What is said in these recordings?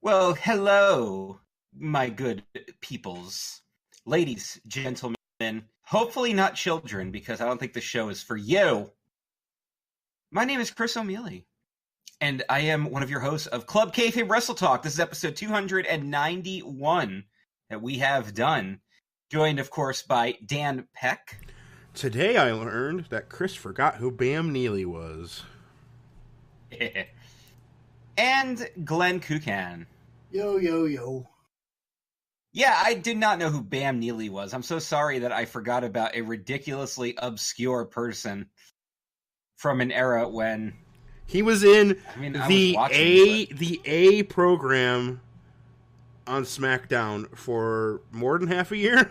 Well, hello, my good peoples. Ladies, gentlemen, hopefully not children, because I don't think the show is for you. My name is Chris O'Mealy, and I am one of your hosts of Club Kayfabe WrestleTalk. This is episode 291 that we have done, joined, of course, by Dan Peck. Today I learned that Chris forgot who Bam Neely was. And Glenn Kukan. Yo, yo, yo. Yeah, I did not know who Bam Neely was. I'm so sorry that I forgot about a ridiculously obscure person from an era when he was in the A program on SmackDown for more than half a year.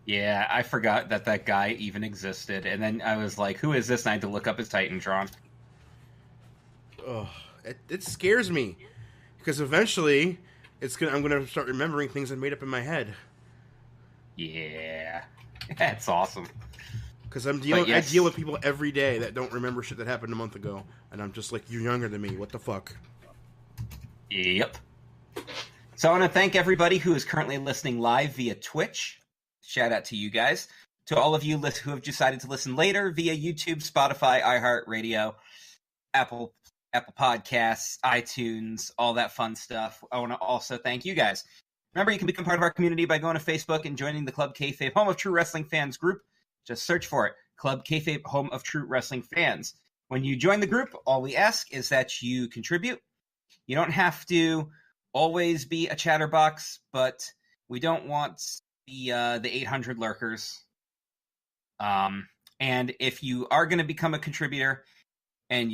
Yeah, I forgot that guy even existed, and then I was like, "Who is this?" And I had to look up his Titantron. Oh, it scares me because eventually I'm gonna start remembering things I made up in my head. Yeah, that's awesome. Because I deal with people every day that don't remember shit that happened a month ago, and I'm just like, "You're younger than me. What the fuck?" Yep. So I want to thank everybody who is currently listening live via Twitch. Shout out to you guys. To all of you who have decided to listen later via YouTube, Spotify, iHeartRadio, Apple Podcasts, iTunes, all that fun stuff. I want to also thank you guys. Remember, you can become part of our community by going to Facebook and joining the Club Kayfabe Home of True Wrestling Fans group. Just search for it, Club Kayfabe Home of True Wrestling Fans. When you join the group, all we ask is that you contribute. You don't have to always be a chatterbox, but we don't want the 800 lurkers. And if you are going to become a contributor and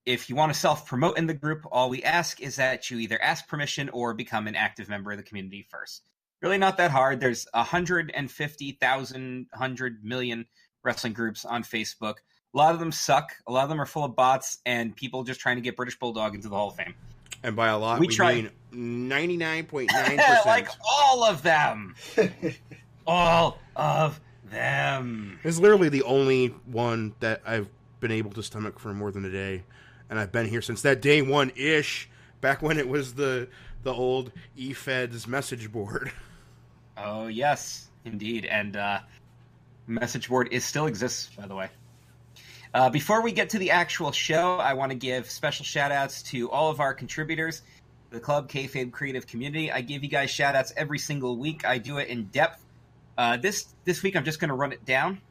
if you want to self-promote in the group, all we ask is that you either ask permission or become an active member of the community first. Really not that hard. There's 150,000, 100 million wrestling groups on Facebook. A lot of them suck. A lot of them are full of bots and people just trying to get British Bulldog into the Hall of Fame. And by a lot, we mean 99.9%. Like all of them. All of them. It's literally the only one that I've been able to stomach for more than a day. And I've been here since that day one-ish, back when it was the old eFeds message board. Oh, yes, indeed. And message board still exists, by the way. Before we get to the actual show, I want to give special shout-outs to all of our contributors, the Club Kayfabe Creative Community. I give you guys shout-outs every single week. I do it in depth. This week, I'm just going to run it down.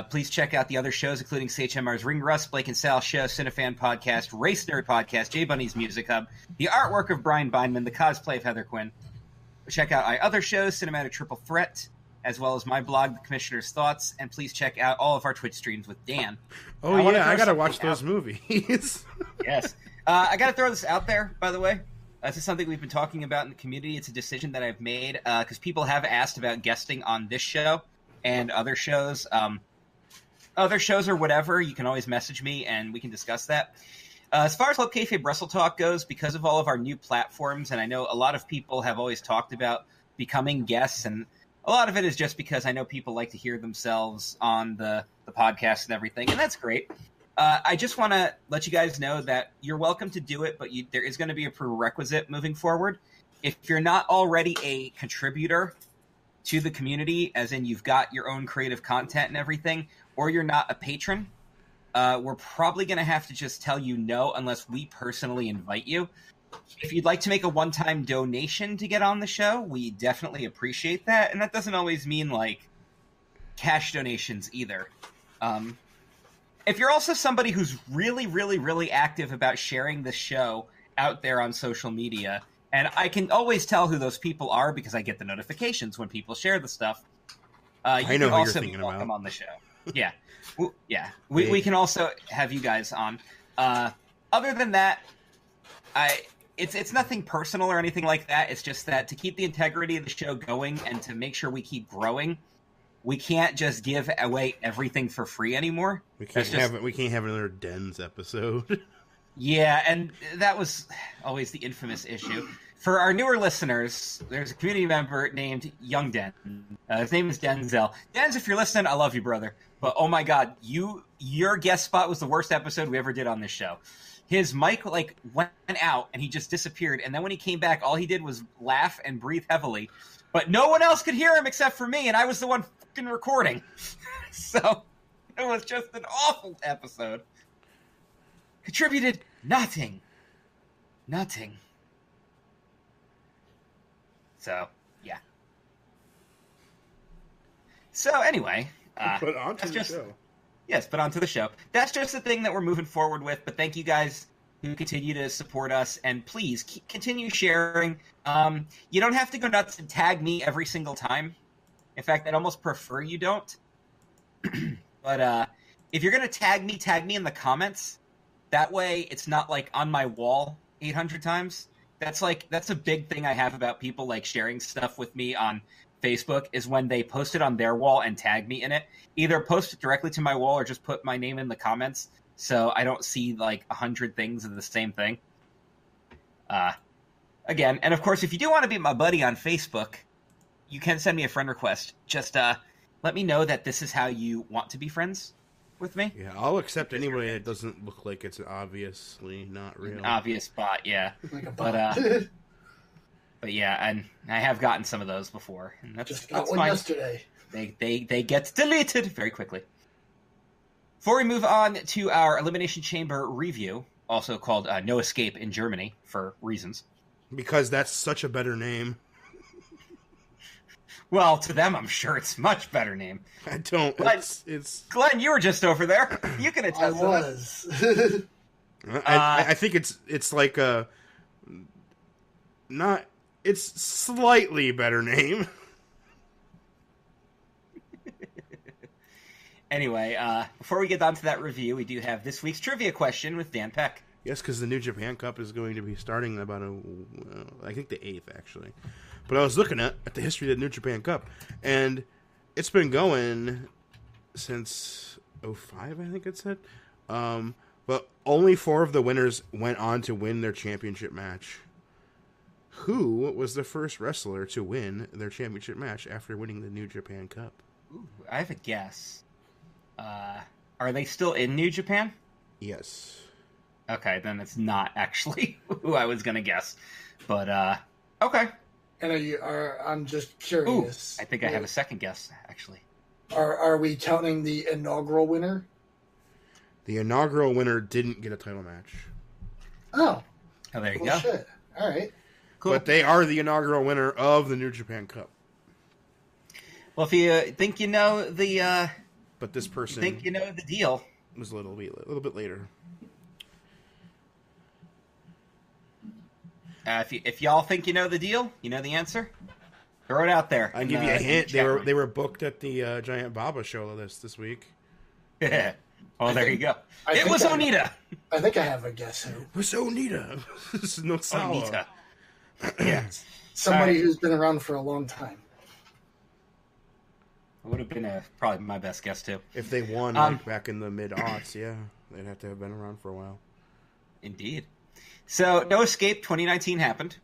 Please check out the other shows, including CHMR's Ring Rust, Blake and Sal Show, Cinefan Podcast, Race Nerd Podcast, J Bunny's Music Hub, the artwork of Brian Bindman, the cosplay of Heather Quinn. Check out our other shows, Cinematic Triple Threat, as well as my blog, The Commissioner's Thoughts, and please check out all of our Twitch streams with Dan. Oh, yeah, I gotta watch those movies. Yes. I gotta throw this out there, by the way. This is something we've been talking about in the community. It's a decision that I've made, because people have asked about guesting on this show and other shows. Other shows or whatever, you can always message me and we can discuss that. As far as Club Kayfabe WrestleTalk goes, because of all of our new platforms, and I know a lot of people have always talked about becoming guests, and a lot of it is just because I know people like to hear themselves on the podcast and everything, and that's great. I just want to let you guys know that you're welcome to do it, but there is going to be a prerequisite moving forward. If you're not already a contributor to the community, as in you've got your own creative content and everything, or you're not a patron, we're probably going to have to just tell you no unless we personally invite you. If you'd like to make a one-time donation to get on the show, we definitely appreciate that. And that doesn't always mean, like, cash donations either. If you're also somebody who's really, really, really active about sharing the show out there on social media, and I can always tell who those people are because I get the notifications when people share the stuff, I know who you're thinking about. Welcome on the show. Yeah. We can also have you guys on. Other than that, it's nothing personal or anything like that. It's just that to keep the integrity of the show going and to make sure we keep growing, we can't just give away everything for free anymore. We can't have another Dens episode. Yeah, and that was always the infamous issue. For our newer listeners, there's a community member named Young Den. His name is Denzel. Denz, if you're listening, I love you, brother. But oh my God, your guest spot was the worst episode we ever did on this show. his mic like went out and he just disappeared. And then when he came back, all he did was laugh and breathe heavily. But no one else could hear him except for me, and I was the one fucking recording. So it was just an awful episode. Contributed nothing. Nothing. So, yeah. So, anyway. But on to the show. Yes, but on to the show. That's just the thing that we're moving forward with, but thank you guys who continue to support us, and please continue sharing. You don't have to go nuts and tag me every single time. In fact, I'd almost prefer you don't. But if you're going to tag me in the comments. That way it's not like on my wall 800 times. That's a big thing I have about people like sharing stuff with me on Facebook is when they post it on their wall and tag me in it. Either post it directly to my wall or just put my name in the comments so I don't see like 100 things of the same thing. Again, and of course, if you do want to be my buddy on Facebook, you can send me a friend request. Just let me know that this is how you want to be friends with me. Yeah, I'll accept anybody that doesn't look like it's obviously not real. An obvious bot, yeah. Like a bot. But yeah, and I have gotten some of those before, and that's one fine. Yesterday. They get deleted very quickly. Before we move on to our Elimination Chamber review, also called No Escape in Germany for reasons. Because that's such a better name. Well, to them, I'm sure it's much better name. I don't. Glenn, Glenn, you were just over there. You can attest I was. I think it's like a not. It's slightly better name. Anyway, before we get on to that review, we do have this week's trivia question with Dan Peck. Yes, because the New Japan Cup is going to be starting about I think the 8th, actually. But I was looking at the history of the New Japan Cup, and it's been going since 2005, I think it said. But only 4 of the winners went on to win their championship match. Who was the first wrestler to win their championship match after winning the New Japan Cup? Ooh, I have a guess. Are they still in New Japan? Yes. Okay, then it's not actually who I was going to guess. But, okay. And I'm just curious. Ooh, I think I have a second guess, actually. Are we counting the inaugural winner? The inaugural winner didn't get a title match. Oh, there you go. Shit. All right. Cool. But they are the inaugural winner of the New Japan Cup. Well, if you think you know the... but this person... think you know the deal. Was a little bit later. If y'all think you know the deal, you know the answer, throw it out there. I'll give you a hint. They were booked at the Giant Baba show this week. Yeah. Oh, there you go. It was Onita. I think I have a guess who. It was Onita. This is no Onita. Yes. Somebody who's been around for a long time. It would have been probably my best guess, too. If they won back in the mid-aughts, yeah. They'd have to have been around for a while. Indeed. So, No Escape 2019 happened.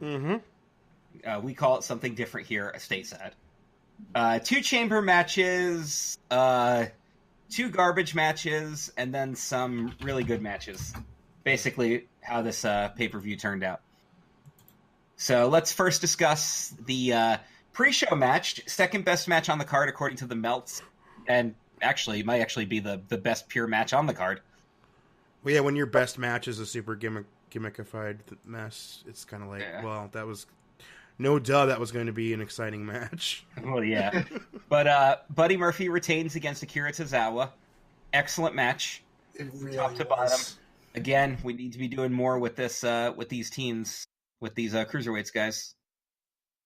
Mm-hmm. We call it something different here, stateside. 2 chamber matches, 2 garbage matches, and then some really good matches. Basically, how this pay-per-view turned out. So, let's first discuss the pre-show match, second best match on the card according to the Melts, and actually, might actually be the best pure match on the card. Well, yeah, when your best match is a super gimmickified mess, it's kind of like, well, that was... No duh, that was going to be an exciting match. Well, yeah. But Buddy Murphy retains against Akira Tozawa. Excellent match. It really top to bottom. Again, we need to be doing more with this, with these teams, with these cruiserweights, guys.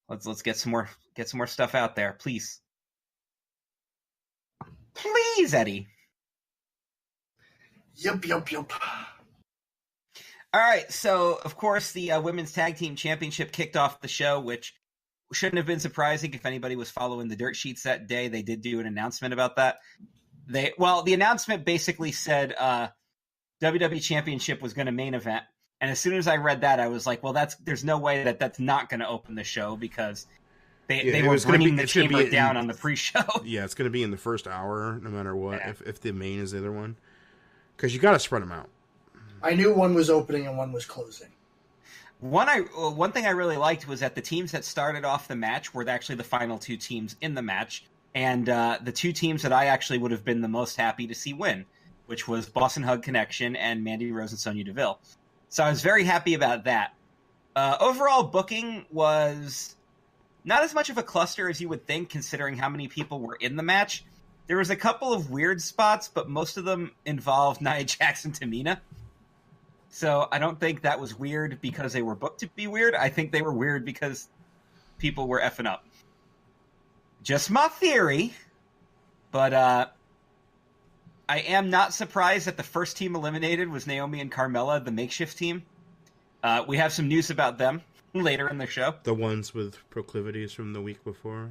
Let's get some more stuff out there, please. Please, Eddie. Yup. All right, so, of course, the Women's Tag Team Championship kicked off the show, which shouldn't have been surprising if anybody was following the dirt sheets that day. They did do an announcement about that. The announcement basically said WWE Championship was going to main event, and as soon as I read that, I was like, well, there's no way that's not going to open the show, because they were bringing the chamber down on the pre-show. Yeah, it's going to be in the first hour, no matter what, if the main is the other one. Because you got to spread them out. I knew one was opening and one was closing. One thing I really liked was that the teams that started off the match were actually the final two teams in the match, and the two teams that I actually would have been the most happy to see win, which was Boston Hug Connection and Mandy Rose and Sonya Deville. So I was very happy about that. Overall booking was not as much of a cluster as you would think, considering how many people were in the match. There was a couple of weird spots, but most of them involved Nia Jax and Tamina. So I don't think that was weird because they were booked to be weird. I think they were weird because people were effing up. Just my theory, but I am not surprised that the first team eliminated was Naomi and Carmella, the makeshift team. We have some news about them later in the show. The ones with proclivities from the week before?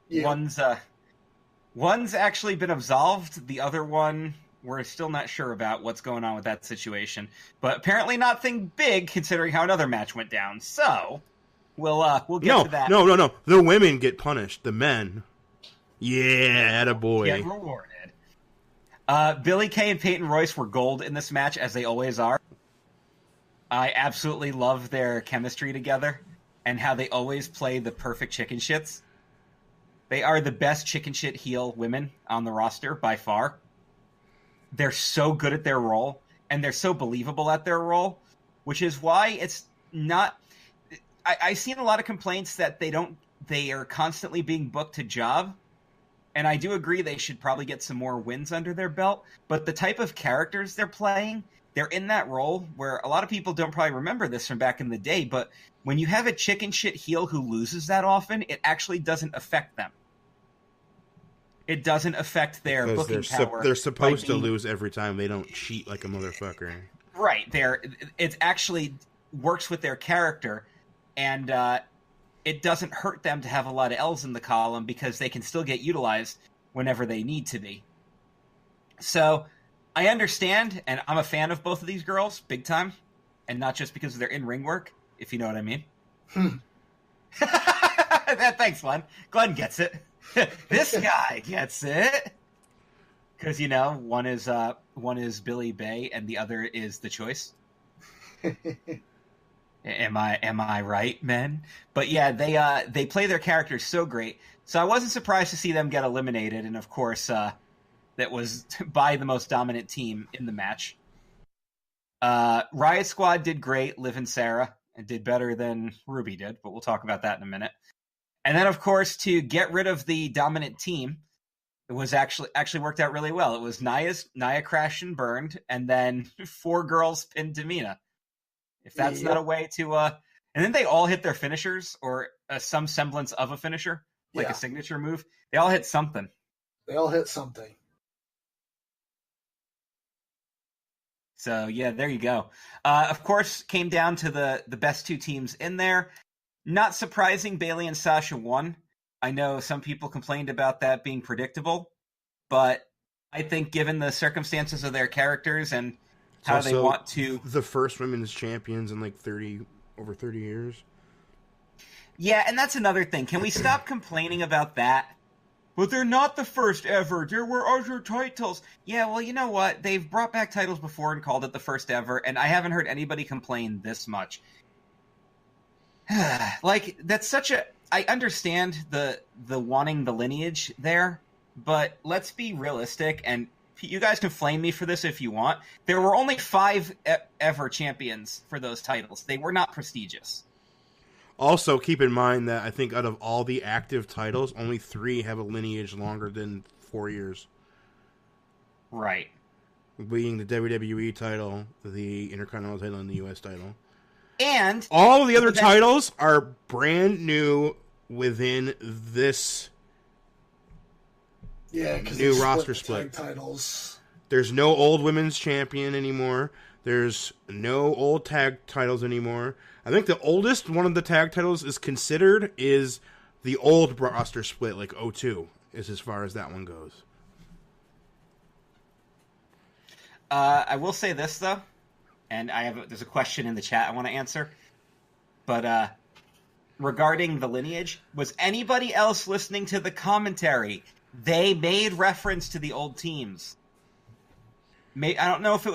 Yeah. One's actually been absolved. The other one, we're still not sure about what's going on with that situation. But apparently nothing big, considering how another match went down. So, we'll get to that. No. The women get punished. The men. Yeah, attaboy. Get rewarded. Billie Kay and Peyton Royce were gold in this match, as they always are. I absolutely love their chemistry together and how they always play the perfect chicken shits. They are the best chicken shit heel women on the roster by far. They're so good at their role, and they're so believable at their role, which is why it's not... I've seen a lot of complaints that they are constantly being booked to job, and I do agree they should probably get some more wins under their belt, but the type of characters they're playing, they're in that role where a lot of people don't probably remember this from back in the day, but when you have a chicken shit heel who loses that often, it actually doesn't affect them. It doesn't affect their booking power. They're supposed to lose every time. They don't cheat like a motherfucker. Right. It actually works with their character, and it doesn't hurt them to have a lot of L's in the column because they can still get utilized whenever they need to be. So I understand, and I'm a fan of both of these girls, big time, and not just because of their in-ring work, if you know what I mean. Thanks, Glenn. Glenn gets it. This guy gets it. Because, one is Billy Bay and the other is The Choice. Am I right, men? But yeah, they play their characters so great. So I wasn't surprised to see them get eliminated, and of course, that was by the most dominant team in the match. Riot Squad did great, Liv and Sarah, and did better than Ruby did, but we'll talk about that in a minute. And then, of course, to get rid of the dominant team, it was actually worked out really well. It was Nia crashed and burned, and then 4 girls pinned Tamina. If that's not a way to... and then they all hit their finishers, or some semblance of a finisher, like a signature move. They all hit something. So, yeah, there you go. Of course, came down to the best 2 teams in there. Not surprising, Bayley and Sasha won. I know some people complained about that being predictable, but I think given the circumstances of their characters and how they want to... the first women's champions in over 30 years. Yeah, and that's another thing. Can we stop complaining about that? But they're not the first ever. There were other titles. Yeah, well, you know what? They've brought back titles before and called it the first ever, and I haven't heard anybody complain this much. Like, that's such a... I understand the wanting the lineage there, but let's be realistic, and you guys can flame me for this if you want. There were only 5 ever champions for those titles. They were not prestigious. Also, keep in mind that I think out of all the active titles, only 3 have a lineage longer than 4 years. Right. Being the WWE title, the Intercontinental title, and the US title. And all of the other titles are brand new within this new roster split. Titles. There's no old women's champion anymore. There's no old tag titles anymore. I think the oldest one of the tag titles is considered is the old roster split, like 02, is as far as that one goes. I will say this, though. And there's a question in the chat I want to answer. But regarding the lineage, was anybody else listening to the commentary? They made reference to the old teams. I don't know if it